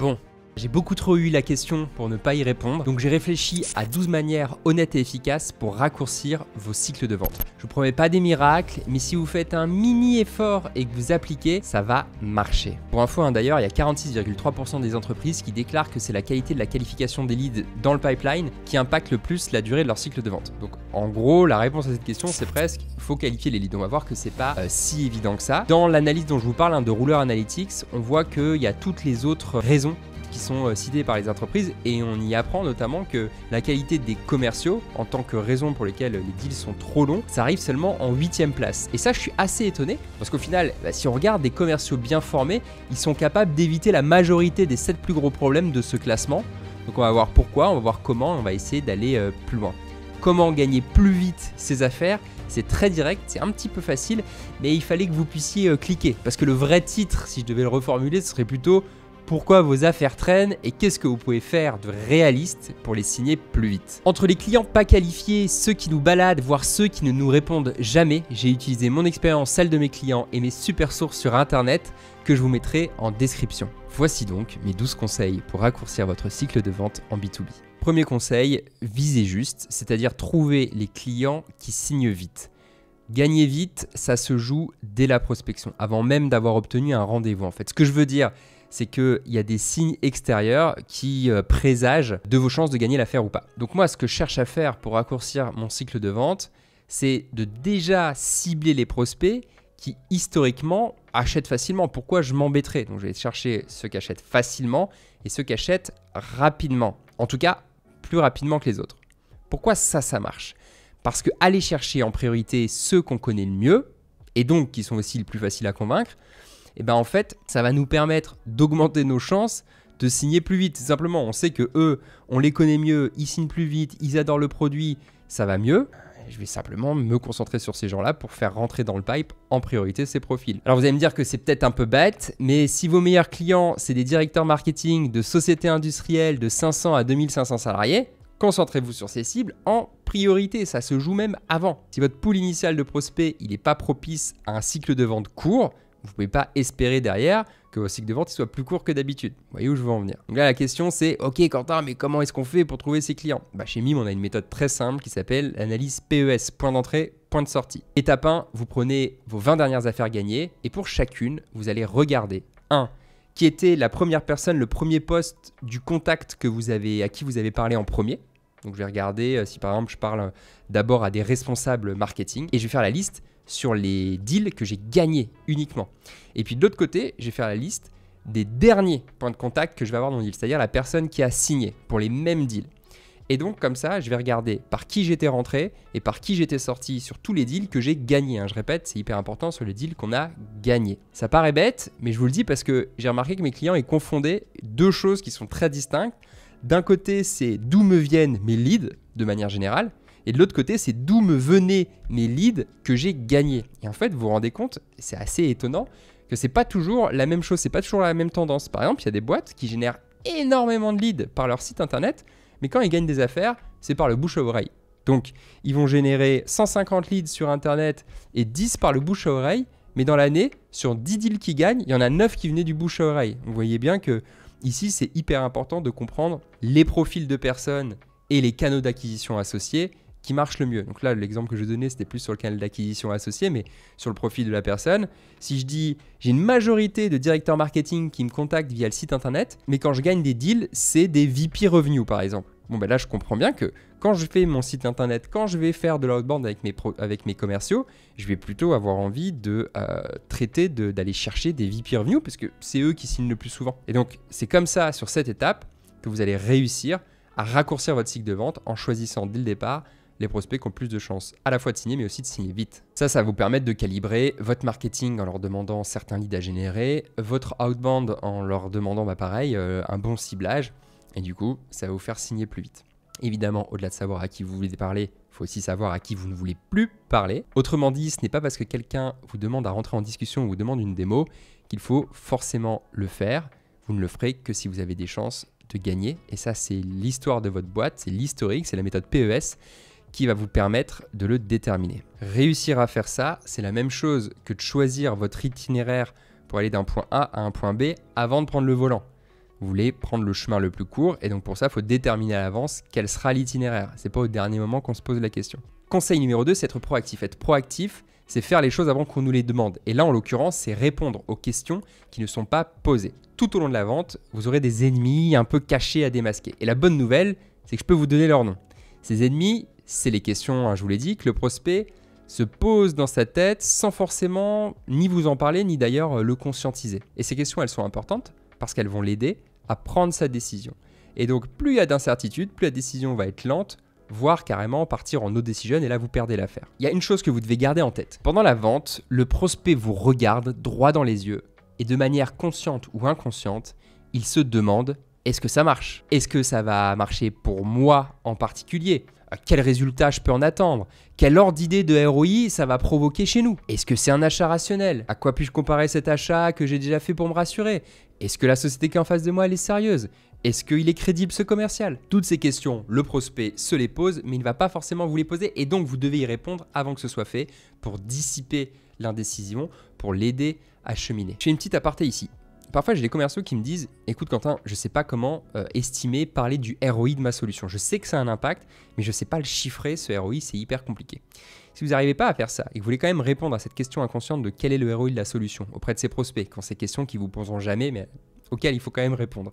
Bon, j'ai beaucoup trop eu la question pour ne pas y répondre, donc j'ai réfléchi à 12 manières honnêtes et efficaces pour raccourcir vos cycles de vente. Je vous promets pas des miracles, mais si vous faites un mini effort et que vous appliquez, ça va marcher. Pour info, d'ailleurs, il y a 46,3% des entreprises qui déclarent que c'est la qualité de la qualification des leads dans le pipeline qui impacte le plus la durée de leur cycle de vente. Donc en gros, la réponse à cette question, c'est presque faut qualifier les leads. On va voir que c'est pas si évident que ça. Dans l'analyse dont je vous parle, de Rouleur Analytics, on voit qu'il y a toutes les autres raisons qui sont cités par les entreprises et on y apprend notamment que la qualité des commerciaux en tant que raison pour lesquelles les deals sont trop longs, ça arrive seulement en 8e place. Et ça, je suis assez étonné parce qu'au final, si on regarde des commerciaux bien formés, ils sont capables d'éviter la majorité des 7 plus gros problèmes de ce classement. Donc on va voir pourquoi, on va voir comment, on va essayer d'aller plus loin. Comment gagner plus vite ses affaires? C'est très direct, c'est un petit peu facile, mais il fallait que vous puissiez cliquer parce que le vrai titre, si je devais le reformuler, ce serait plutôt pourquoi vos affaires traînent et qu'est-ce que vous pouvez faire de réaliste pour les signer plus vite. Entre les clients pas qualifiés, ceux qui nous baladent, voire ceux qui ne nous répondent jamais, j'ai utilisé mon expérience, celle de mes clients et mes super sources sur internet que je vous mettrai en description. Voici donc mes 12 conseils pour raccourcir votre cycle de vente en B2B. Premier conseil, visez juste, c'est-à-dire trouver les clients qui signent vite. Gagner vite, ça se joue dès la prospection, avant même d'avoir obtenu un rendez-vous en fait. Ce que je veux dire, c'est qu'il y a des signes extérieurs qui présagent de vos chances de gagner l'affaire ou pas. Donc moi, ce que je cherche à faire pour raccourcir mon cycle de vente, c'est de déjà cibler les prospects qui, historiquement, achètent facilement. Pourquoi je m'embêterais? Donc je vais chercher ceux qui achètent facilement et ceux qui achètent rapidement. En tout cas, plus rapidement que les autres. Pourquoi ça marche? Parce que aller chercher en priorité ceux qu'on connaît le mieux, et donc qui sont aussi les plus faciles à convaincre, et ben en fait, ça va nous permettre d'augmenter nos chances de signer plus vite. Tout simplement, on sait que eux, on les connaît mieux, ils signent plus vite, ils adorent le produit, ça va mieux. Je vais simplement me concentrer sur ces gens-là pour faire rentrer dans le pipe en priorité ces profils. Alors vous allez me dire que c'est peut-être un peu bête, mais si vos meilleurs clients, c'est des directeurs marketing de sociétés industrielles de 500 à 2500 salariés, concentrez-vous sur ces cibles en priorité, ça se joue même avant. Si votre pool initial de prospects, il n'est pas propice à un cycle de vente court, vous ne pouvez pas espérer derrière que votre cycle de vente soit plus court que d'habitude. Vous voyez où je veux en venir? Donc là, la question c'est, ok Quentin, mais comment est-ce qu'on fait pour trouver ses clients? Chez MIM, on a une méthode très simple qui s'appelle l'analyse PES, point d'entrée, point de sortie. Étape 1, vous prenez vos 20 dernières affaires gagnées et pour chacune, vous allez regarder 1. Qui était la première personne, le premier poste du contact à qui vous avez parlé en premier. Donc je vais regarder si par exemple je parle d'abord à des responsables marketing et je vais faire la liste sur les deals que j'ai gagnés uniquement. Et puis de l'autre côté, je vais faire la liste des derniers points de contact que je vais avoir dans le deal, c'est-à-dire la personne qui a signé pour les mêmes deals. Et donc comme ça, je vais regarder par qui j'étais rentré et par qui j'étais sorti sur tous les deals que j'ai gagnés. Je répète, c'est hyper important sur les deals qu'on a gagnés. Ça paraît bête, mais je vous le dis parce que j'ai remarqué que mes clients ils confondaient deux choses qui sont très distinctes. D'un côté, c'est d'où me viennent mes leads de manière générale. Et de l'autre côté, c'est d'où me venaient mes leads que j'ai gagnés. Et en fait, vous vous rendez compte, c'est assez étonnant, que c'est pas toujours la même chose, c'est pas toujours la même tendance. Par exemple, il y a des boîtes qui génèrent énormément de leads par leur site internet, mais quand ils gagnent des affaires, c'est par le bouche à oreille. Donc, ils vont générer 150 leads sur internet et 10 par le bouche à oreille, mais dans l'année, sur 10 deals qui gagnent, il y en a 9 qui venaient du bouche à oreille. Vous voyez bien que ici, c'est hyper important de comprendre les profils de personnes et les canaux d'acquisition associés qui marche le mieux. Donc là, l'exemple que je donnais, c'était plus sur le canal d'acquisition associé, mais sur le profil de la personne. Si je dis, j'ai une majorité de directeurs marketing qui me contactent via le site internet, mais quand je gagne des deals, c'est des VP Revenue, par exemple. Là, je comprends bien que quand je fais mon site internet, quand je vais faire de l'outbound avec mes commerciaux, je vais plutôt avoir envie de d'aller chercher des VP Revenue, parce que c'est eux qui signent le plus souvent. Et donc, c'est comme ça, sur cette étape, que vous allez réussir à raccourcir votre cycle de vente en choisissant dès le départ les prospects qui ont plus de chances à la fois de signer mais aussi de signer vite. Ça va vous permettre de calibrer votre marketing en leur demandant certains leads à générer, votre outbound en leur demandant pareil, un bon ciblage et du coup ça va vous faire signer plus vite. Évidemment, au-delà de savoir à qui vous voulez parler, il faut aussi savoir à qui vous ne voulez plus parler. Autrement dit, ce n'est pas parce que quelqu'un vous demande à rentrer en discussion ou vous demande une démo qu'il faut forcément le faire. Vous ne le ferez que si vous avez des chances de gagner et ça c'est l'histoire de votre boîte, c'est l'historique, c'est la méthode PES qui va vous permettre de le déterminer. Réussir à faire ça, c'est la même chose que de choisir votre itinéraire pour aller d'un point A à un point B avant de prendre le volant. Vous voulez prendre le chemin le plus court et donc pour ça, il faut déterminer à l'avance quel sera l'itinéraire. C'est pas au dernier moment qu'on se pose la question. Conseil numéro 2, c'est être proactif. Être proactif, c'est faire les choses avant qu'on nous les demande. Et là, en l'occurrence, c'est répondre aux questions qui ne sont pas posées. Tout au long de la vente, vous aurez des ennemis un peu cachés à démasquer. Et la bonne nouvelle, c'est que je peux vous donner leur nom. Ces ennemis, c'est les questions, hein, je vous l'ai dit, que le prospect se pose dans sa tête sans forcément ni vous en parler, ni d'ailleurs le conscientiser. Et ces questions, elles sont importantes parce qu'elles vont l'aider à prendre sa décision. Et donc, plus il y a d'incertitude, plus la décision va être lente, voire carrément partir en no decision, et là, vous perdez l'affaire. Il y a une chose que vous devez garder en tête. Pendant la vente, le prospect vous regarde droit dans les yeux, et de manière consciente ou inconsciente, il se demande « Est-ce que ça marche ? Est-ce que ça va marcher pour moi en particulier ? Quel résultat je peux en attendre ? Quel ordre d'idée de ROI ça va provoquer chez nous ? Est-ce que c'est un achat rationnel ? À quoi puis-je comparer cet achat que j'ai déjà fait pour me rassurer ? Est-ce que la société qui est en face de moi, elle est sérieuse ? Est-ce qu'il est crédible ce commercial ? Toutes ces questions, le prospect se les pose, mais il ne va pas forcément vous les poser et donc vous devez y répondre avant que ce soit fait pour dissiper l'indécision, pour l'aider à cheminer. J'ai une petite aparté ici. Parfois, j'ai des commerciaux qui me disent « Écoute Quentin, je ne sais pas comment estimer, parler du ROI de ma solution. Je sais que ça a un impact, mais je ne sais pas le chiffrer, ce ROI, c'est hyper compliqué. » Si vous n'arrivez pas à faire ça et que vous voulez quand même répondre à cette question inconsciente de quel est le ROI de la solution auprès de ses prospects, quand ces questions qui vous poseront jamais, mais auxquelles il faut quand même répondre,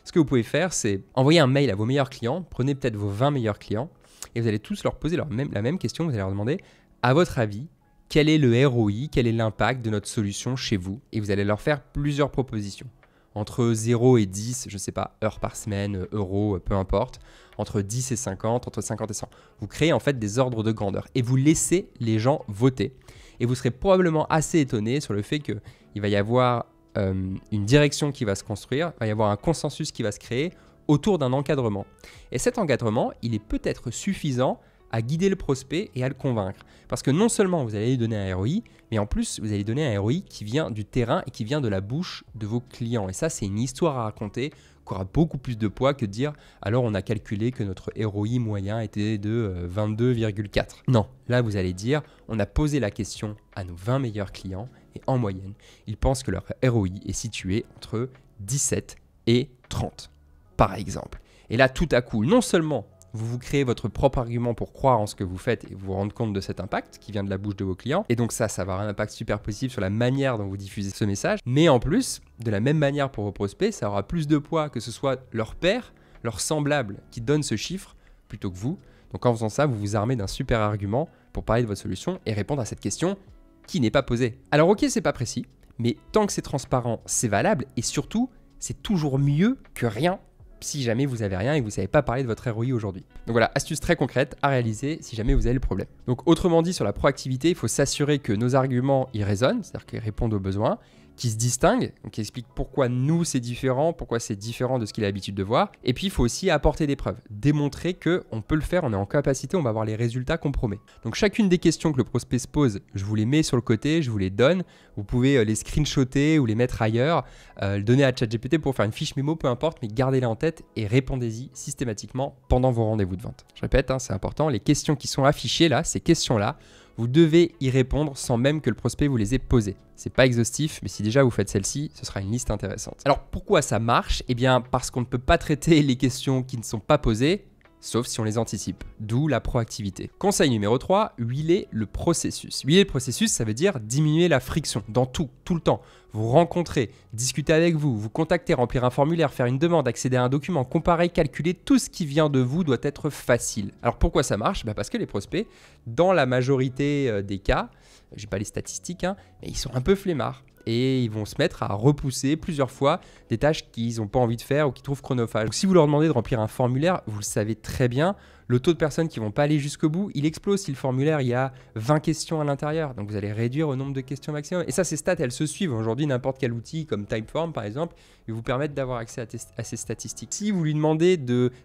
ce que vous pouvez faire, c'est envoyer un mail à vos meilleurs clients, prenez peut-être vos 20 meilleurs clients et vous allez tous leur poser la même question, vous allez leur demander « À votre avis, quel est le ROI, quel est l'impact de notre solution chez vous ?» Et vous allez leur faire plusieurs propositions. Entre 0 et 10, je ne sais pas, heures par semaine, euros, peu importe. Entre 10 et 50, entre 50 et 100. Vous créez en fait des ordres de grandeur et vous laissez les gens voter. Et vous serez probablement assez étonné sur le fait qu'il va y avoir une direction qui va se construire, il va y avoir un consensus qui va se créer autour d'un encadrement. Et cet encadrement, il est peut-être suffisant à guider le prospect et à le convaincre. Parce que non seulement vous allez lui donner un ROI, mais en plus vous allez donner un ROI qui vient du terrain et qui vient de la bouche de vos clients. Et ça, c'est une histoire à raconter qui aura beaucoup plus de poids que de dire « alors on a calculé que notre ROI moyen était de 22,4 ». Non, là vous allez dire « on a posé la question à nos 20 meilleurs clients et en moyenne, ils pensent que leur ROI est situé entre 17 et 30 par exemple ». Et là, tout à coup, non seulement vous créez votre propre argument pour croire en ce que vous faites et vous rendre compte de cet impact qui vient de la bouche de vos clients. Et donc ça va avoir un impact super positif sur la manière dont vous diffusez ce message. Mais en plus, de la même manière pour vos prospects, ça aura plus de poids que ce soit leur pairs, leurs semblables qui donnent ce chiffre plutôt que vous. Donc en faisant ça, vous vous armez d'un super argument pour parler de votre solution et répondre à cette question qui n'est pas posée. Alors ok, c'est pas précis, mais tant que c'est transparent, c'est valable et surtout, c'est toujours mieux que rien si jamais vous n'avez rien et que vous ne savez pas parler de votre ROI aujourd'hui. Donc voilà, astuce très concrète à réaliser si jamais vous avez le problème. Donc autrement dit, sur la proactivité, il faut s'assurer que nos arguments y résonnent, c'est-à-dire qu'ils répondent aux besoins, qui se distinguent, qui expliquent pourquoi nous c'est différent de ce qu'il a l'habitude de voir. Et puis il faut aussi apporter des preuves, démontrer qu'on peut le faire, on est en capacité, on va avoir les résultats qu'on promet. Donc chacune des questions que le prospect se pose, je vous les mets sur le côté, je vous les donne. Vous pouvez les screenshotter ou les mettre ailleurs, le donner à ChatGPT pour faire une fiche mémo, peu importe, mais gardez-les en tête et répondez-y systématiquement pendant vos rendez-vous de vente. Je répète, c'est important, les questions qui sont affichées là, ces questions-là, vous devez y répondre sans même que le prospect vous les ait posées. C'est pas exhaustif, mais si déjà vous faites celle-ci, ce sera une liste intéressante. Alors pourquoi ça marche ? Eh bien parce qu'on ne peut pas traiter les questions qui ne sont pas posées, sauf si on les anticipe, d'où la proactivité. Conseil numéro 3, huiler le processus. Huiler le processus, ça veut dire diminuer la friction dans tout le temps. Vous rencontrer, discuter avec vous, vous contacter, remplir un formulaire, faire une demande, accéder à un document, comparer, calculer, tout ce qui vient de vous doit être facile. Alors pourquoi ça marche ? Parce que les prospects, dans la majorité des cas, je n'ai pas les statistiques, mais ils sont un peu flemmards. Et ils vont se mettre à repousser plusieurs fois des tâches qu'ils n'ont pas envie de faire ou qu'ils trouvent chronophages. Donc, si vous leur demandez de remplir un formulaire, vous le savez très bien, le taux de personnes qui ne vont pas aller jusqu'au bout, il explose si le formulaire, il y a 20 questions à l'intérieur. Donc, vous allez réduire au nombre de questions maximum. Et ça, ces stats, elles se suivent. Aujourd'hui, n'importe quel outil comme Typeform, par exemple, va vous permettre d'avoir accès à ces statistiques. Si vous lui demandez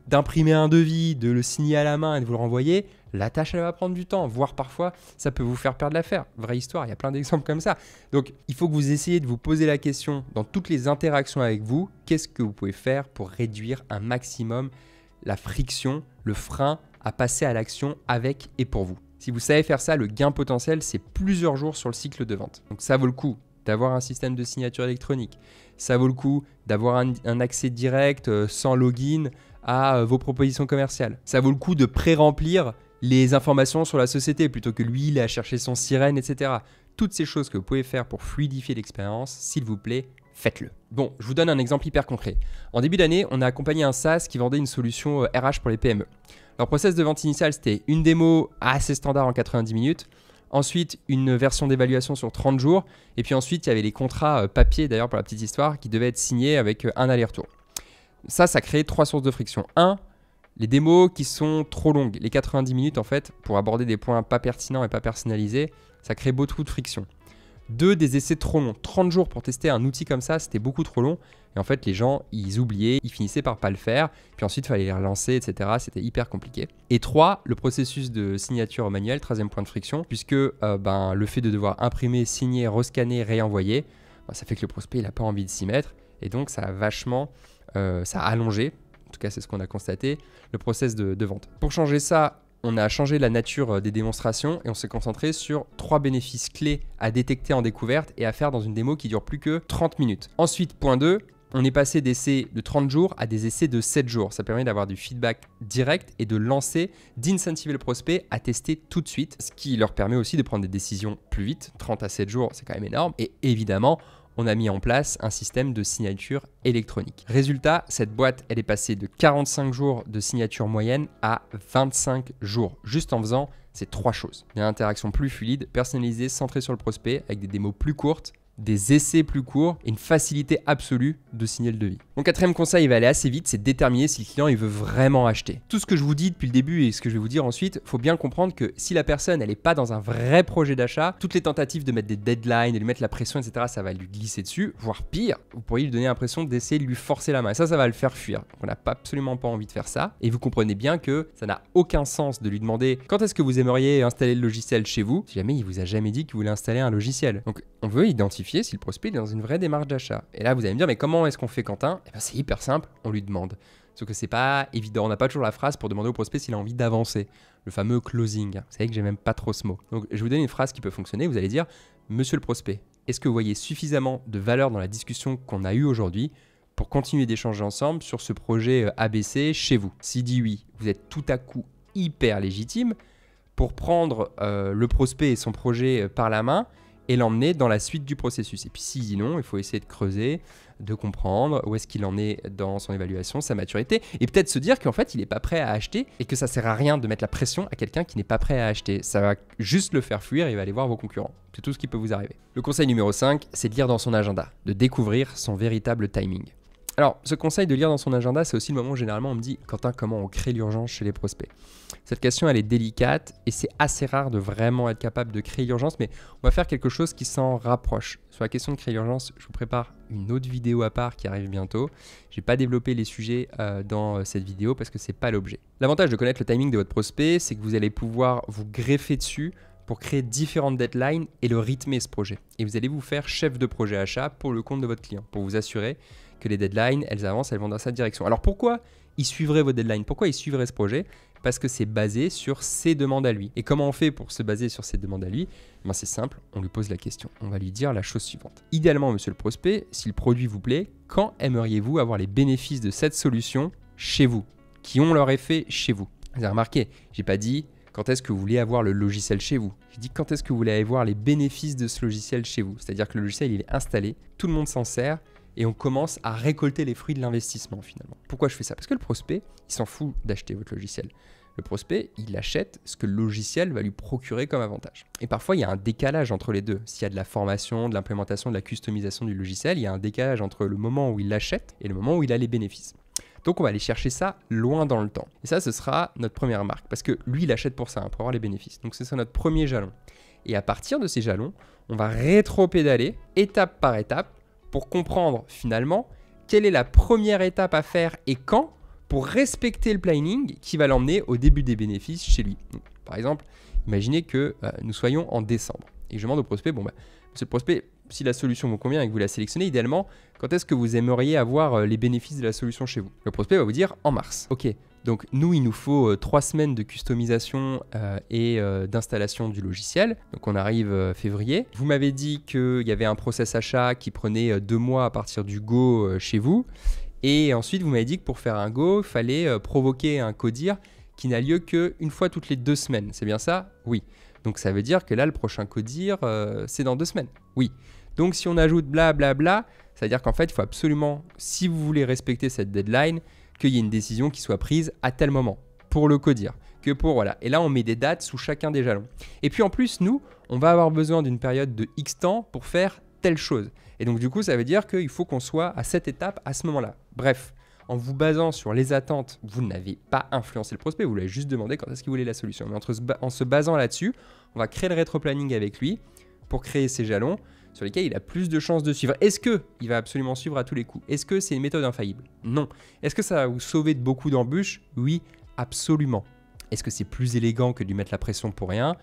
d'imprimer un devis, de le signer à la main et de vous le renvoyer, la tâche, elle va prendre du temps, voire parfois, ça peut vous faire perdre l'affaire. Vraie histoire, il y a plein d'exemples comme ça. Donc, il faut que vous essayiez de vous poser la question dans toutes les interactions avec vous, qu'est-ce que vous pouvez faire pour réduire un maximum la friction, le frein à passer à l'action avec et pour vous. Si vous savez faire ça, le gain potentiel, c'est plusieurs jours sur le cycle de vente. Donc, ça vaut le coup d'avoir un système de signature électronique. Ça vaut le coup d'avoir un accès direct sans login à vos propositions commerciales. Ça vaut le coup de pré-remplir les informations sur la société plutôt que lui, il a cherché son sirène, etc. Toutes ces choses que vous pouvez faire pour fluidifier l'expérience, s'il vous plaît, faites-le. Bon, je vous donne un exemple hyper concret. En début d'année, on a accompagné un SaaS qui vendait une solution RH pour les PME. Leur process de vente initial, c'était une démo assez standard en 90 minutes. Ensuite, une version d'évaluation sur 30 jours. Et puis ensuite, il y avait les contrats papier, d'ailleurs pour la petite histoire, qui devaient être signés avec un aller-retour. Ça crée 3 sources de friction. 1, les démos qui sont trop longues. Les 90 minutes, en fait, pour aborder des points pas pertinents et pas personnalisés, ça crée beaucoup de friction. 2, des essais trop longs. 30 jours pour tester un outil comme ça, c'était beaucoup trop long. Et en fait, les gens, ils oubliaient, ils finissaient par pas le faire. Puis ensuite, il fallait les relancer, etc. C'était hyper compliqué. Et 3, le processus de signature manuelle, 13e point de friction, puisque le fait de devoir imprimer, signer, rescanner, réenvoyer, ça fait que le prospect, il n'a pas envie de s'y mettre. Et donc, ça a vachement, ça a allongé, en tout cas, c'est ce qu'on a constaté, le process de vente. Pour changer ça, on a changé la nature des démonstrations et on s'est concentré sur 3 bénéfices clés à détecter en découverte et à faire dans une démo qui dure plus que 30 minutes. Ensuite, point 2, on est passé d'essais de 30 jours à des essais de 7 jours. Ça permet d'avoir du feedback direct et de lancer, d'incentiver le prospect à tester tout de suite, ce qui leur permet aussi de prendre des décisions plus vite. 30 à 7 jours, c'est quand même énorme. Et évidemment, on a mis en place un système de signature électronique. Résultat, cette boîte, elle est passée de 45 jours de signature moyenne à 25 jours, juste en faisant ces 3 choses. Une interaction plus fluide, personnalisée, centrée sur le prospect, avec des démos plus courtes, des essais plus courts et une facilité absolue de signer le devis. Mon 4e conseil, il va aller assez vite, c'est de déterminer si le client il veut vraiment acheter. Tout ce que je vous dis depuis le début et ce que je vais vous dire ensuite, il faut bien comprendre que si la personne elle n'est pas dans un vrai projet d'achat, toutes les tentatives de mettre des deadlines, de lui mettre la pression, etc., ça va lui glisser dessus, voire pire, vous pourriez lui donner l'impression d'essayer de lui forcer la main. Et ça va le faire fuir. Donc on n'a absolument pas envie de faire ça. Et vous comprenez bien que ça n'a aucun sens de lui demander quand est-ce que vous aimeriez installer le logiciel chez vous, si jamais il vous a jamais dit qu'il voulait installer un logiciel. Donc on veut identifier si le prospect est dans une vraie démarche d'achat. Et là, vous allez me dire, mais comment est-ce qu'on fait, Quentin? Eh bien, c'est hyper simple, on lui demande. Sauf que c'est pas évident, on n'a pas toujours la phrase pour demander au prospect s'il a envie d'avancer. Le fameux closing. Vous savez que j'aime même pas trop ce mot. Donc, je vous donne une phrase qui peut fonctionner. Vous allez dire, monsieur le prospect, est-ce que vous voyez suffisamment de valeur dans la discussion qu'on a eue aujourd'hui pour continuer d'échanger ensemble sur ce projet ABC chez vous? S'il dit oui, vous êtes tout à coup hyper légitime pour prendre le prospect et son projet par la main et l'emmener dans la suite du processus. Et puis s'il dit non, il faut essayer de creuser, de comprendre où est-ce qu'il en est dans son évaluation, sa maturité, et peut-être se dire qu'en fait il n'est pas prêt à acheter et que ça sert à rien de mettre la pression à quelqu'un qui n'est pas prêt à acheter. Ça va juste le faire fuir et il va aller voir vos concurrents. C'est tout ce qui peut vous arriver. Le conseil numéro 5, c'est de lire dans son agenda, de découvrir son véritable timing. Alors, ce conseil de lire dans son agenda, c'est aussi le moment où généralement on me dit « Quentin, comment on crée l'urgence chez les prospects ?» Cette question, elle est délicate et c'est assez rare de vraiment être capable de créer l'urgence, mais on va faire quelque chose qui s'en rapproche. Sur la question de créer l'urgence, je vous prépare une autre vidéo à part qui arrive bientôt. Je n'ai pas développé les sujets dans cette vidéo parce que ce n'est pas l'objet. L'avantage de connaître le timing de votre prospect, c'est que vous allez pouvoir vous greffer dessus pour créer différentes deadlines et le rythmer ce projet. Et vous allez vous faire chef de projet achat pour le compte de votre client, pour vous assurer que les deadlines, elles avancent, elles vont dans cette direction. Alors pourquoi il suivrait vos deadlines? Pourquoi il suivrait ce projet? Parce que c'est basé sur ses demandes à lui. Et comment on fait pour se baser sur ses demandes à lui? C'est simple, on lui pose la question. On va lui dire la chose suivante. Idéalement, monsieur le prospect, si le produit vous plaît, quand aimeriez-vous avoir les bénéfices de cette solution chez vous, qui ont leur effet chez vous? Vous avez remarqué, j'ai pas dit quand est-ce que vous voulez avoir le logiciel chez vous. J'ai dit quand est-ce que vous voulez avoir les bénéfices de ce logiciel chez vous. C'est-à-dire que le logiciel, il est installé, tout le monde s'en sert, et on commence à récolter les fruits de l'investissement finalement. Pourquoi je fais ça? Parce que le prospect, il s'en fout d'acheter votre logiciel. Le prospect, il achète ce que le logiciel va lui procurer comme avantage. Et parfois, il y a un décalage entre les deux. S'il y a de la formation, de l'implémentation, de la customisation du logiciel, il y a un décalage entre le moment où il l'achète et le moment où il a les bénéfices. Donc, on va aller chercher ça loin dans le temps. Et ça, ce sera notre première marque. Parce que lui, il achète pour ça, pour avoir les bénéfices. Donc, ce sera notre premier jalon. Et à partir de ces jalons, on va rétro-pédaler étape par étape pour comprendre finalement quelle est la première étape à faire et quand pour respecter le planning qui va l'emmener au début des bénéfices chez lui. Donc, par exemple, imaginez que nous soyons en décembre et je demande au prospect, monsieur le prospect, si la solution vous convient et que vous la sélectionnez, idéalement, quand est-ce que vous aimeriez avoir les bénéfices de la solution chez vous? Le prospect va vous dire en mars. Ok, Donc nous, il nous faut 3 semaines de customisation et d'installation du logiciel. Donc on arrive février. Vous m'avez dit qu'il y avait un process achat qui prenait 2 mois à partir du go chez vous. Et ensuite, vous m'avez dit que pour faire un go, il fallait provoquer un codir qui n'a lieu qu'une fois toutes les 2 semaines. C'est bien ça? Oui. Donc ça veut dire que là, le prochain codir, c'est dans 2 semaines. Oui. Donc si on ajoute blablabla, ça veut dire qu'en fait, il faut absolument, si vous voulez respecter cette deadline, qu'il y ait une décision qui soit prise à tel moment pour le codir. Que pour, voilà. Et là, on met des dates sous chacun des jalons. Et puis en plus, nous, on va avoir besoin d'une période de X temps pour faire telle chose. Et donc du coup, ça veut dire qu'il faut qu'on soit à cette étape à ce moment-là. Bref, en vous basant sur les attentes, vous n'avez pas influencé le prospect, vous lui avez juste demandé quand est-ce qu'il voulait la solution. Mais en se basant là-dessus, on va créer le rétro-planning avec lui pour créer ces jalons sur lesquels il a plus de chances de suivre. Est-ce qu'il va absolument suivre à tous les coups? Est-ce que c'est une méthode infaillible? Non. Est-ce que ça va vous sauver de beaucoup d'embûches? Oui, absolument. Est-ce que c'est plus élégant que de lui mettre la pression pour rien?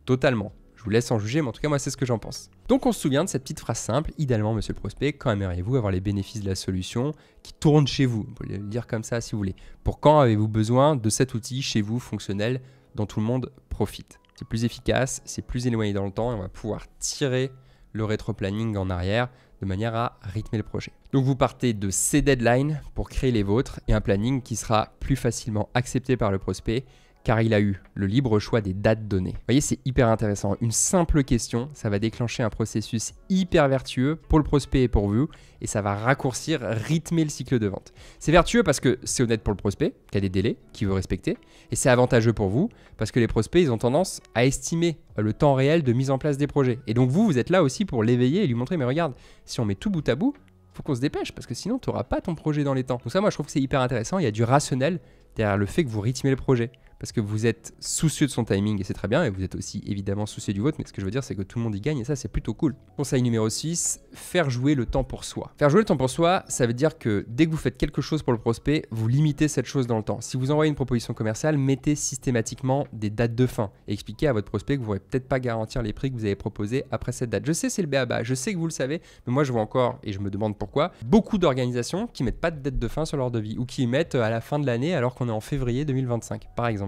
Totalement. Je vous laisse en juger, mais en tout cas, moi, c'est ce que j'en pense. Donc, on se souvient de cette petite phrase simple. Idéalement, monsieur le prospect, quand aimeriez-vous avoir les bénéfices de la solution qui tourne chez vous? Vous pouvez le dire comme ça si vous voulez. Pour quand avez-vous besoin de cet outil chez vous fonctionnel dont tout le monde profite? C'est plus efficace, c'est plus éloigné dans le temps et on va pouvoir tirer le rétro-planning en arrière de manière à rythmer le projet. Donc vous partez de ces deadlines pour créer les vôtres et un planning qui sera plus facilement accepté par le prospect car il a eu le libre choix des dates données. Vous voyez, c'est hyper intéressant. Une simple question, ça va déclencher un processus hyper vertueux pour le prospect et pour vous et ça va raccourcir, rythmer le cycle de vente. C'est vertueux parce que c'est honnête pour le prospect qui a des délais qu'il veut respecter et c'est avantageux pour vous parce que les prospects, ils ont tendance à estimer le temps réel de mise en place des projets. Et donc vous êtes là aussi pour l'éveiller et lui montrer, mais regarde, si on met tout bout à bout, faut qu'on se dépêche parce que sinon tu n'auras pas ton projet dans les temps. Donc ça, moi, je trouve que c'est hyper intéressant. Il y a du rationnel derrière le fait que vous rythmez le projet. Parce que vous êtes soucieux de son timing et c'est très bien, et vous êtes aussi évidemment soucieux du vôtre, mais ce que je veux dire, c'est que tout le monde y gagne et ça, c'est plutôt cool. Conseil numéro 6, faire jouer le temps pour soi. Faire jouer le temps pour soi, ça veut dire que dès que vous faites quelque chose pour le prospect, vous limitez cette chose dans le temps. Si vous envoyez une proposition commerciale, mettez systématiquement des dates de fin et expliquez à votre prospect que vous ne pourrez peut-être pas garantir les prix que vous avez proposés après cette date. Je sais, c'est le b.a.-ba, je sais que vous le savez, mais moi je vois encore, et je me demande pourquoi, beaucoup d'organisations qui mettent pas de date de fin sur leur devis ou qui mettent à la fin de l'année alors qu'on est en février 2025, par exemple.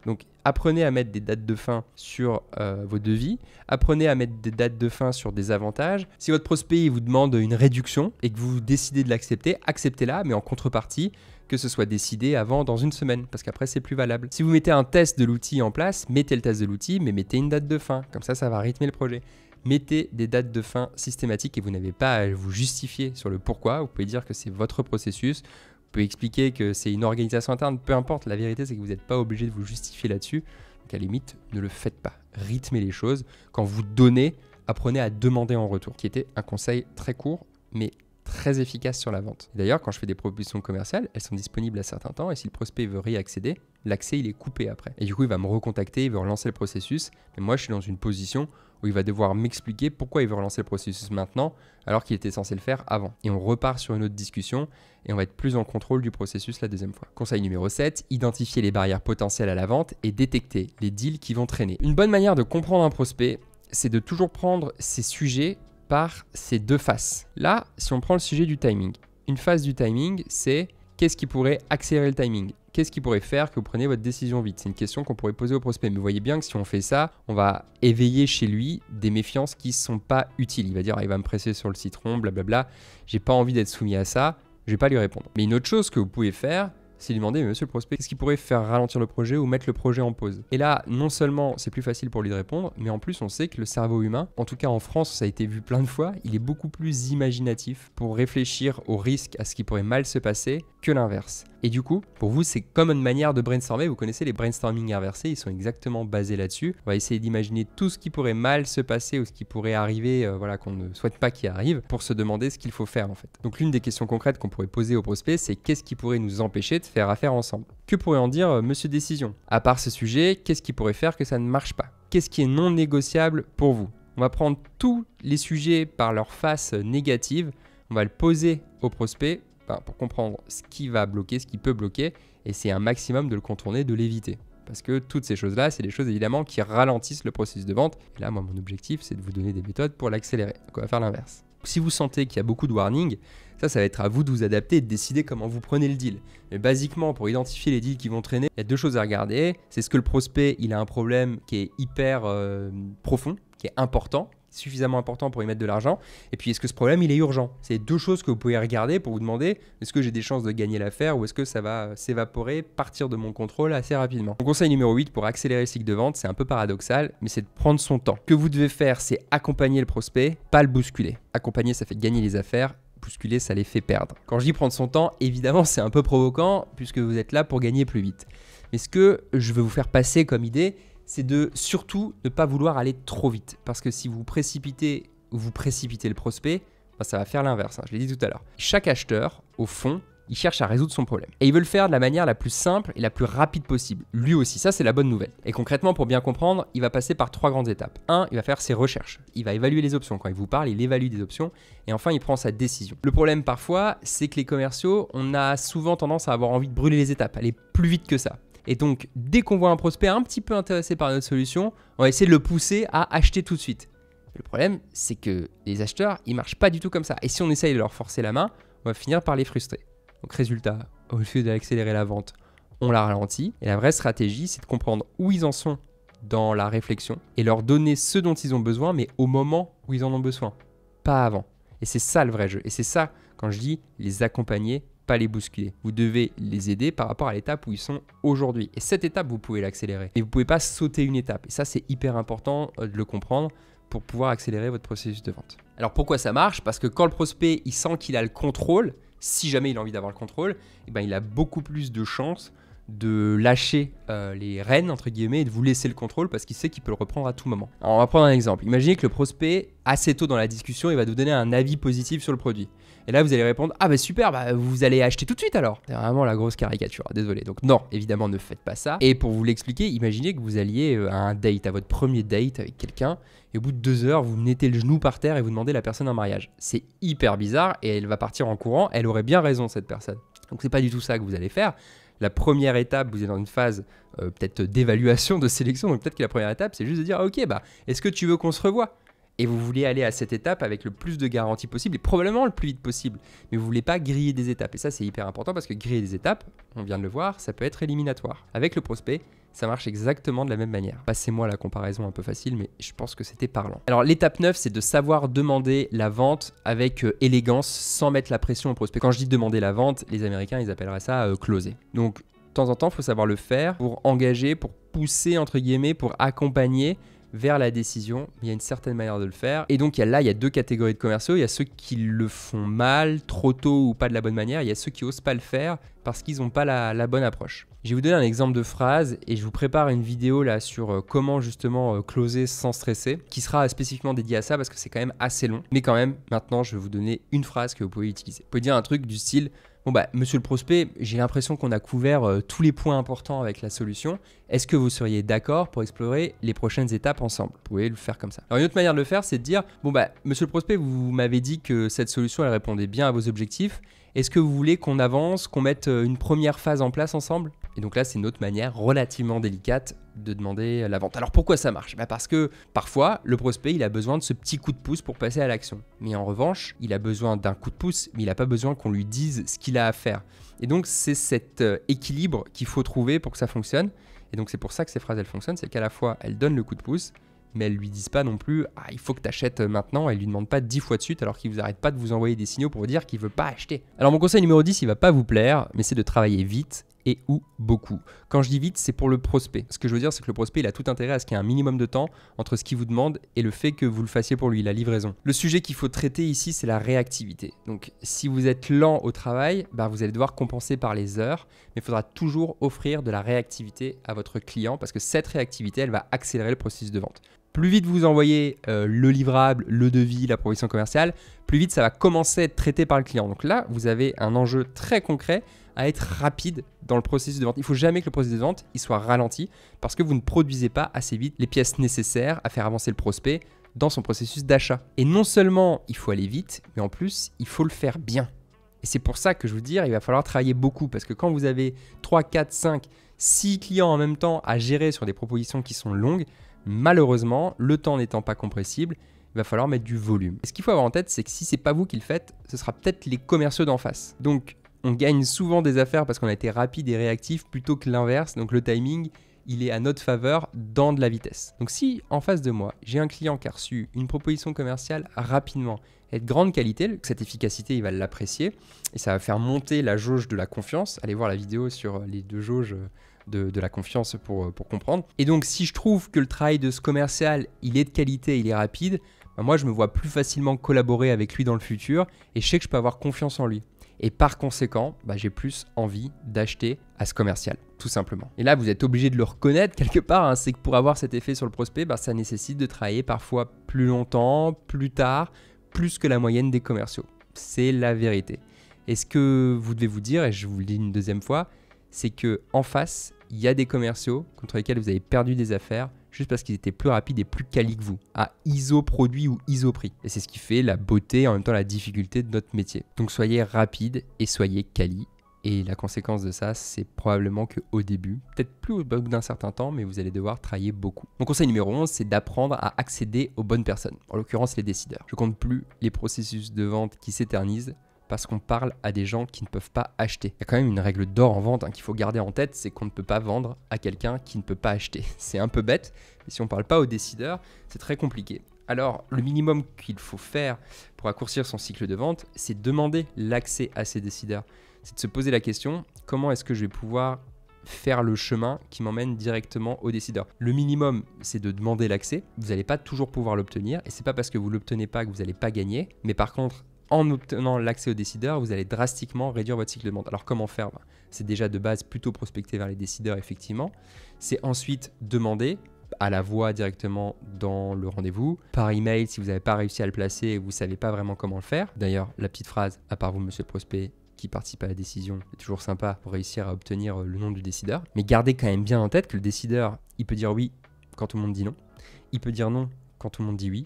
Donc apprenez à mettre des dates de fin sur vos devis, apprenez à mettre des dates de fin sur des avantages. Si votre prospect vous demande une réduction et que vous décidez de l'accepter, acceptez-la, mais en contrepartie, que ce soit décidé avant dans une semaine, parce qu'après c'est plus valable. Si vous mettez un test de l'outil en place, mettez le test de l'outil, mais mettez une date de fin, comme ça va rythmer le projet. Mettez des dates de fin systématiques et vous n'avez pas à vous justifier sur le pourquoi, vous pouvez dire que c'est votre processus. Vous pouvez expliquer que c'est une organisation interne, peu importe, la vérité c'est que vous n'êtes pas obligé de vous justifier là-dessus. Donc à la limite, ne le faites pas. Rythmez les choses. Quand vous donnez, apprenez à demander en retour, qui était un conseil très court, mais très efficace sur la vente. D'ailleurs, quand je fais des propositions commerciales, elles sont disponibles à certains temps et si le prospect veut réaccéder, l'accès il est coupé après. Et du coup, il va me recontacter, il veut relancer le processus. Mais moi, je suis dans une position où il va devoir m'expliquer pourquoi il veut relancer le processus maintenant alors qu'il était censé le faire avant. Et on repart sur une autre discussion et on va être plus en contrôle du processus la deuxième fois. Conseil numéro 7, identifier les barrières potentielles à la vente et détecter les deals qui vont traîner. Une bonne manière de comprendre un prospect, c'est de toujours prendre ses sujets par ses deux faces. Là, si on prend le sujet du timing, une phase du timing, c'est qu'est-ce qui pourrait accélérer le timing? Qu'est-ce qui pourrait faire que vous preniez votre décision vite? C'est une question qu'on pourrait poser au prospect. Mais vous voyez bien que si on fait ça, on va éveiller chez lui des méfiances qui ne sont pas utiles. Il va dire, il va me presser sur le citron, blablabla. J'ai pas envie d'être soumis à ça. Je vais pas lui répondre. Mais une autre chose que vous pouvez faire, c'est lui demander, mais monsieur le prospect, qu'est-ce qui pourrait faire ralentir le projet ou mettre le projet en pause? Et là, non seulement c'est plus facile pour lui de répondre, mais en plus on sait que le cerveau humain, en tout cas en France, ça a été vu plein de fois, il est beaucoup plus imaginatif pour réfléchir aux risques, à ce qui pourrait mal se passer, que l'inverse. Et du coup, pour vous, c'est comme une manière de brainstormer. Vous connaissez les brainstorming inversés, ils sont exactement basés là-dessus. On va essayer d'imaginer tout ce qui pourrait mal se passer ou ce qui pourrait arriver, voilà, qu'on ne souhaite pas qu'il arrive, pour se demander ce qu'il faut faire en fait. Donc l'une des questions concrètes qu'on pourrait poser au prospect, c'est qu'est-ce qui pourrait nous empêcher de faire affaire ensemble? Que pourrait en dire Monsieur Décision? À part ce sujet, qu'est-ce qui pourrait faire que ça ne marche pas? Qu'est-ce qui est non négociable pour vous? On va prendre tous les sujets par leur face négative, on va le poser au prospect pour comprendre ce qui va bloquer, ce qui peut bloquer, et c'est un maximum de le contourner, de l'éviter. Parce que toutes ces choses-là, c'est des choses évidemment qui ralentissent le processus de vente. Et là, moi, mon objectif, c'est de vous donner des méthodes pour l'accélérer. Donc, on va faire l'inverse. si vous sentez qu'il y a beaucoup de warnings, ça va être à vous de vous adapter et de décider comment vous prenez le deal. Mais basiquement, pour identifier les deals qui vont traîner, il y a deux choses à regarder. C'est ce que le prospect, il a un problème qui est hyper profond, qui est important, suffisamment important pour y mettre de l'argent. Et puis, est-ce que ce problème, il est urgent? C'est deux choses que vous pouvez regarder pour vous demander, est-ce que j'ai des chances de gagner l'affaire ou est-ce que ça va s'évaporer, partir de mon contrôle assez rapidement? Mon conseil numéro 8 pour accélérer le cycle de vente, c'est un peu paradoxal, mais c'est de prendre son temps. Ce que vous devez faire, c'est accompagner le prospect, pas le bousculer. Accompagner, ça fait gagner les affaires. Bousculer, ça les fait perdre. Quand je dis prendre son temps, évidemment, c'est un peu provoquant puisque vous êtes là pour gagner plus vite. Mais ce que je veux vous faire passer comme idée, c'est de surtout ne pas vouloir aller trop vite. Parce que si vous précipitez le prospect, ben ça va faire l'inverse, hein, je l'ai dit tout à l'heure. Chaque acheteur, au fond, il cherche à résoudre son problème. Et il veut le faire de la manière la plus simple et la plus rapide possible. Lui aussi, ça c'est la bonne nouvelle. Et concrètement, pour bien comprendre, il va passer par 3 grandes étapes. 1, il va faire ses recherches. Il va évaluer les options. Quand il vous parle, il évalue des options. Et enfin, il prend sa décision. Le problème parfois, c'est que les commerciaux, on a souvent tendance à avoir envie de brûler les étapes, aller plus vite que ça. Et donc, dès qu'on voit un prospect un petit peu intéressé par notre solution, on va essayer de le pousser à acheter tout de suite. Le problème, c'est que les acheteurs, ils ne marchent pas du tout comme ça. Et si on essaye de leur forcer la main, on va finir par les frustrer. Donc résultat, au lieu d'accélérer la vente, on la ralentit. Et la vraie stratégie, c'est de comprendre où ils en sont dans la réflexion et leur donner ce dont ils ont besoin, mais au moment où ils en ont besoin, pas avant. Et c'est ça le vrai jeu. Et c'est ça, quand je dis les accompagner, pas les bousculer. Vous devez les aider par rapport à l'étape où ils sont aujourd'hui. Et cette étape, vous pouvez l'accélérer. Mais vous ne pouvez pas sauter une étape. Et ça, c'est hyper important de le comprendre pour pouvoir accélérer votre processus de vente. Alors pourquoi ça marche? Parce que quand le prospect, il sent qu'il a le contrôle, si jamais il a envie d'avoir le contrôle, eh ben, il a beaucoup plus de chances de lâcher les rênes, entre guillemets, et de vous laisser le contrôle parce qu'il sait qu'il peut le reprendre à tout moment. Alors on va prendre un exemple. Imaginez que le prospect, assez tôt dans la discussion, il va vous donner un avis positif sur le produit. Et là, vous allez répondre « Ah bah super, bah, vous allez acheter tout de suite alors !» C'est vraiment la grosse caricature, désolé. Donc non, évidemment, ne faites pas ça. Et pour vous l'expliquer, imaginez que vous alliez à un date, à votre premier date avec quelqu'un, et au bout de 2 heures, vous mettez le genou par terre et vous demandez la personne en mariage. C'est hyper bizarre et elle va partir en courant. Elle aurait bien raison, cette personne. Donc c'est pas du tout ça que vous allez faire. La première étape, vous êtes dans une phase peut-être d'évaluation, de sélection. Donc peut-être que la première étape, c'est juste de dire « Ok, bah, est-ce que tu veux qu'on se revoie ?» Et vous voulez aller à cette étape avec le plus de garanties possible et probablement le plus vite possible. Mais vous ne voulez pas griller des étapes. Et ça, c'est hyper important parce que griller des étapes, on vient de le voir, ça peut être éliminatoire. Avec le prospect, ça marche exactement de la même manière. Passez-moi la comparaison un peu facile, mais je pense que c'était parlant. Alors, l'étape 9, c'est de savoir demander la vente avec élégance sans mettre la pression au prospect. Quand je dis demander la vente, les Américains, ils appelleraient ça closer. Donc, de temps en temps, il faut savoir le faire pour engager, pour pousser, entre guillemets, pour accompagner vers la décision. Il y a une certaine manière de le faire. Et donc, il y a 2 catégories de commerciaux. Il y a ceux qui le font mal, trop tôt ou pas de la bonne manière. Il y a ceux qui n'osent pas le faire parce qu'ils n'ont pas la bonne approche. Je vais vous donner un exemple de phrase et je vous prépare une vidéo là sur comment justement closer sans stresser, qui sera spécifiquement dédiée à ça parce que c'est quand même assez long. Mais quand même, maintenant, je vais vous donner une phrase que vous pouvez utiliser. Vous pouvez dire un truc du style « Bon bah, monsieur le prospect, j'ai l'impression qu'on a couvert tous les points importants avec la solution. Est-ce que vous seriez d'accord pour explorer les prochaines étapes ensemble ?» Vous pouvez le faire comme ça. Alors une autre manière de le faire, c'est de dire « Bon bah, monsieur le prospect, vous m'avez dit que cette solution, elle répondait bien à vos objectifs. Est-ce que vous voulez qu'on avance, qu'on mette une première phase en place ensemble ?» Et donc là, c'est une autre manière relativement délicate de demander la vente. Alors pourquoi ça marche? Parce que parfois, le prospect, il a besoin de ce petit coup de pouce pour passer à l'action. Mais en revanche, il a besoin d'un coup de pouce, mais il n'a pas besoin qu'on lui dise ce qu'il a à faire. Et donc, c'est cet équilibre qu'il faut trouver pour que ça fonctionne. Et donc, c'est pour ça que ces phrases, elles fonctionnent. C'est qu'à la fois, elles donnent le coup de pouce, mais elles lui disent pas non plus « Ah, il faut que tu achètes maintenant », elles lui demandent pas 10 fois de suite alors qu'il vous arrête pas de vous envoyer des signaux pour vous dire qu'il veut pas acheter. Alors mon conseil numéro 10, il va pas vous plaire, mais c'est de travailler vite et ou beaucoup. Quand je dis vite, c'est pour le prospect. Ce que je veux dire, c'est que le prospect, il a tout intérêt à ce qu'il y ait un minimum de temps entre ce qu'il vous demande et le fait que vous le fassiez pour lui, la livraison. Le sujet qu'il faut traiter ici, c'est la réactivité. Donc, si vous êtes lent au travail, vous allez devoir compenser par les heures, mais il faudra toujours offrir de la réactivité à votre client parce que cette réactivité, elle va accélérer le processus de vente. Plus vite vous envoyez le livrable, le devis, la proposition commerciale, plus vite ça va commencer à être traité par le client. Donc là, vous avez un enjeu très concret à être rapide dans le processus de vente. Il ne faut jamais que le processus de vente il soit ralenti parce que vous ne produisez pas assez vite les pièces nécessaires à faire avancer le prospect dans son processus d'achat. Et non seulement il faut aller vite, mais en plus, il faut le faire bien. Et c'est pour ça que je veux dire, il va falloir travailler beaucoup parce que quand vous avez 3, 4, 5, 6 clients en même temps à gérer sur des propositions qui sont longues, malheureusement, le temps n'étant pas compressible, il va falloir mettre du volume. Et ce qu'il faut avoir en tête, c'est que si c'est pas vous qui le faites, ce sera peut-être les commerciaux d'en face. Donc, on gagne souvent des affaires parce qu'on a été rapide et réactif plutôt que l'inverse. Donc, le timing, il est à notre faveur dans de la vitesse. Donc, si en face de moi, j'ai un client qui a reçu une proposition commerciale rapidement et de grande qualité, cette efficacité, il va l'apprécier et ça va faire monter la jauge de la confiance. Allez voir la vidéo sur les 2 jauges de la confiance pour comprendre. Et donc, si je trouve que le travail de ce commercial, il est de qualité, il est rapide, moi, je me vois plus facilement collaborer avec lui dans le futur et je sais que je peux avoir confiance en lui. Et par conséquent, j'ai plus envie d'acheter à ce commercial, tout simplement. Et là, vous êtes obligé de le reconnaître quelque part, hein, c'est que pour avoir cet effet sur le prospect, ça nécessite de travailler parfois plus longtemps, plus tard, plus que la moyenne des commerciaux. C'est la vérité. Et ce que vous devez vous dire, et je vous le dis une deuxième fois, c'est qu'en face, il y a des commerciaux contre lesquels vous avez perdu des affaires juste parce qu'ils étaient plus rapides et plus quali que vous, à ISO produit ou ISO prix. Et c'est ce qui fait la beauté et en même temps la difficulté de notre métier. Donc soyez rapide et soyez quali. Et la conséquence de ça, c'est probablement qu'au début, peut-être plus au bout d'un certain temps, mais vous allez devoir travailler beaucoup. Mon conseil numéro 11, c'est d'apprendre à accéder aux bonnes personnes, en l'occurrence les décideurs. Je compte plus les processus de vente qui s'éternisent, parce qu'on parle à des gens qui ne peuvent pas acheter. Il y a quand même une règle d'or en vente qu'il faut garder en tête, c'est qu'on ne peut pas vendre à quelqu'un qui ne peut pas acheter. C'est un peu bête, mais si on ne parle pas aux décideurs, c'est très compliqué. Alors, le minimum qu'il faut faire pour raccourcir son cycle de vente, c'est demander l'accès à ces décideurs. C'est de se poser la question, comment est-ce que je vais pouvoir faire le chemin qui m'emmène directement au décideur. Le minimum, c'est de demander l'accès. Vous n'allez pas toujours pouvoir l'obtenir, et c'est pas parce que vous ne l'obtenez pas que vous n'allez pas gagner, mais par contre, en obtenant l'accès aux décideurs, vous allez drastiquement réduire votre cycle de vente. Alors comment faire ? C'est déjà de base plutôt prospecter vers les décideurs, effectivement. C'est ensuite demander à la voix directement dans le rendez-vous, par email si vous n'avez pas réussi à le placer et vous ne savez pas vraiment comment le faire. D'ailleurs, la petite phrase, à part vous, monsieur le prospect, qui participe à la décision, c'est toujours sympa pour réussir à obtenir le nom du décideur. Mais gardez quand même bien en tête que le décideur, il peut dire oui quand tout le monde dit non. Il peut dire non quand tout le monde dit oui.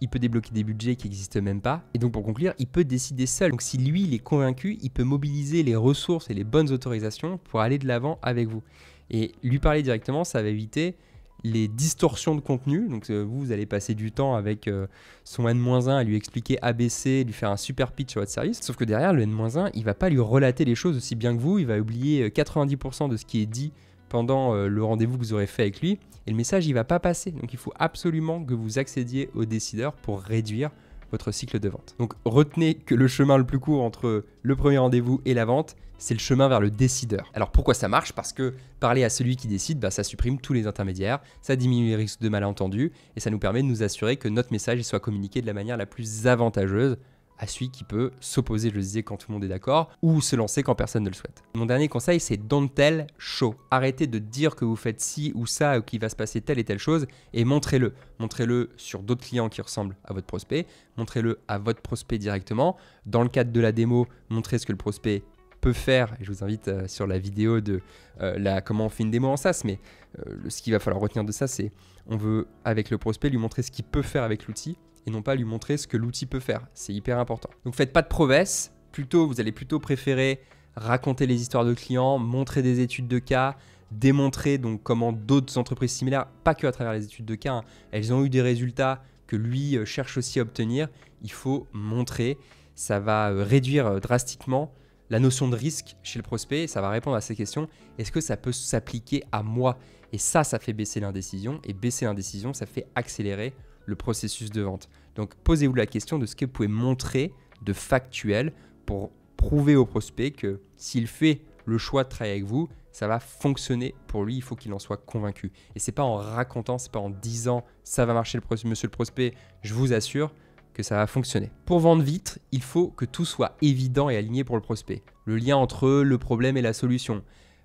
Il peut débloquer des budgets qui n'existent même pas. Et donc pour conclure, il peut décider seul. Donc si lui, il est convaincu, il peut mobiliser les ressources et les bonnes autorisations pour aller de l'avant avec vous. Et lui parler directement, ça va éviter les distorsions de contenu. Donc vous allez passer du temps avec son N-1 à lui expliquer ABC, lui faire un super pitch sur votre service. Sauf que derrière, le N-1, il ne va pas lui relater les choses aussi bien que vous. Il va oublier 90% de ce qui est dit pendant le rendez-vous que vous aurez fait avec lui. Et le message, il ne va pas passer. Donc, il faut absolument que vous accédiez au décideur pour réduire votre cycle de vente. Donc, retenez que le chemin le plus court entre le premier rendez-vous et la vente, c'est le chemin vers le décideur. Alors, pourquoi ça marche ? Parce que parler à celui qui décide, ça supprime tous les intermédiaires, ça diminue les risques de malentendus et ça nous permet de nous assurer que notre message soit communiqué de la manière la plus avantageuse à celui qui peut s'opposer, je le disais, quand tout le monde est d'accord, ou se lancer quand personne ne le souhaite. Mon dernier conseil, c'est don't tell, show. Arrêtez de dire que vous faites ci ou ça, ou qu'il va se passer telle et telle chose, et montrez-le. Montrez-le sur d'autres clients qui ressemblent à votre prospect, montrez-le à votre prospect directement. Dans le cadre de la démo, montrez ce que le prospect peut faire. Je vous invite sur la vidéo de comment on fait une démo en SaaS, mais ce qu'il va falloir retenir de ça, c'est on veut, avec le prospect, lui montrer ce qu'il peut faire avec l'outil, et non pas lui montrer ce que l'outil peut faire. C'est hyper important. Donc faites pas de promesses, vous allez plutôt préférer raconter les histoires de clients, montrer des études de cas, démontrer donc comment d'autres entreprises similaires, pas que à travers les études de cas, elles ont eu des résultats que lui cherche aussi à obtenir. Il faut montrer, ça va réduire drastiquement la notion de risque chez le prospect, et ça va répondre à ces questions. Est-ce que ça peut s'appliquer à moi ? Et ça fait baisser l'indécision, et baisser l'indécision, ça fait accélérer le processus de vente. Donc posez-vous la question de ce que vous pouvez montrer de factuel pour prouver au prospect que s'il fait le choix de travailler avec vous, ça va fonctionner pour lui, il faut qu'il en soit convaincu. Et c'est pas en racontant, c'est pas en disant ça va marcher monsieur le prospect, je vous assure que ça va fonctionner. Pour vendre vite, il faut que tout soit évident et aligné pour le prospect. Le lien entre le problème et la solution,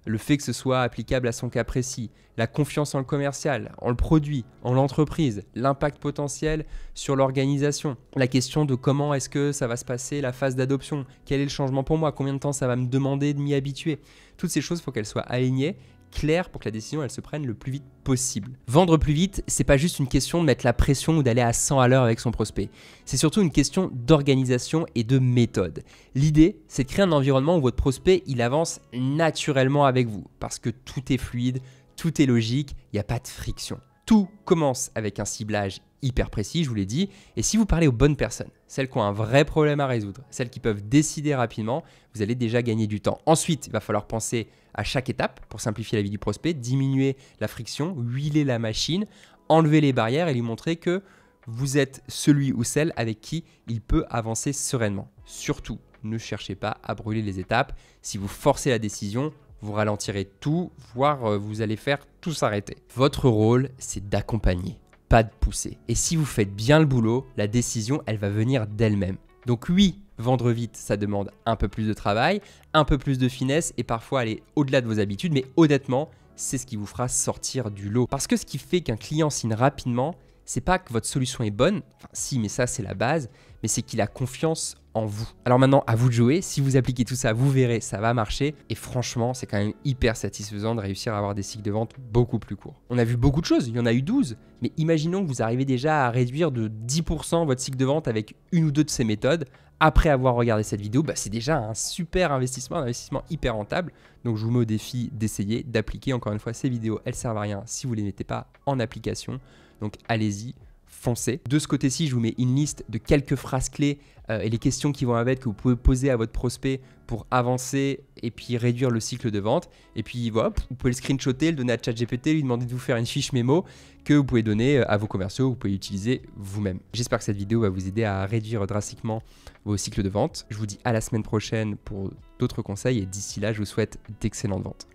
le fait que ce soit applicable à son cas précis, la confiance en le commercial, en le produit, en l'entreprise, l'impact potentiel sur l'organisation, la question de comment est-ce que ça va se passer la phase d'adoption, quel est le changement pour moi, combien de temps ça va me demander de m'y habituer. Toutes ces choses, il faut qu'elles soient alignées, claires pour que la décision elle se prenne le plus vite possible. Vendre plus vite, c'est pas juste une question de mettre la pression ou d'aller à 100 à l'heure avec son prospect. C'est surtout une question d'organisation et de méthode. L'idée, c'est de créer un environnement où votre prospect, il avance naturellement avec vous parce que tout est fluide, tout est logique, il n'y a pas de friction. Tout commence avec un ciblage hyper précis, je vous l'ai dit. Et si vous parlez aux bonnes personnes, celles qui ont un vrai problème à résoudre, celles qui peuvent décider rapidement, vous allez déjà gagner du temps. Ensuite, il va falloir penser à chaque étape pour simplifier la vie du prospect, diminuer la friction, huiler la machine, enlever les barrières et lui montrer que vous êtes celui ou celle avec qui il peut avancer sereinement. Surtout, ne cherchez pas à brûler les étapes. Si vous forcez la décision, vous ralentirez tout, voire vous allez faire tout s'arrêter. Votre rôle, c'est d'accompagner, pas de pousser. Et si vous faites bien le boulot, la décision, elle va venir d'elle-même. Donc oui, vendre vite, ça demande un peu plus de travail, un peu plus de finesse et parfois aller au-delà de vos habitudes, mais honnêtement, c'est ce qui vous fera sortir du lot. Parce que ce qui fait qu'un client signe rapidement, c'est pas que votre solution est bonne, enfin si, mais ça c'est la base, mais c'est qu'il a confiance en vous. Alors maintenant, à vous de jouer. Si vous appliquez tout ça, vous verrez, ça va marcher. Et franchement, c'est quand même hyper satisfaisant de réussir à avoir des cycles de vente beaucoup plus courts. On a vu beaucoup de choses, il y en a eu 12, mais imaginons que vous arrivez déjà à réduire de 10% votre cycle de vente avec une ou deux de ces méthodes. Après avoir regardé cette vidéo, c'est déjà un super investissement, un investissement hyper rentable. Donc je vous mets au défi d'essayer, d'appliquer. Encore une fois, ces vidéos, elles servent à rien si vous ne les mettez pas en application. Donc allez-y, foncez. De ce côté-ci, je vous mets une liste de quelques phrases clés et les questions qui vont avec que vous pouvez poser à votre prospect pour avancer et puis réduire le cycle de vente. Et puis voilà, vous pouvez le screenshotter, le donner à ChatGPT, lui demander de vous faire une fiche mémo que vous pouvez donner à vos commerciaux, vous pouvez utiliser vous-même. J'espère que cette vidéo va vous aider à réduire drastiquement vos cycles de vente. Je vous dis à la semaine prochaine pour d'autres conseils et d'ici là, je vous souhaite d'excellentes ventes.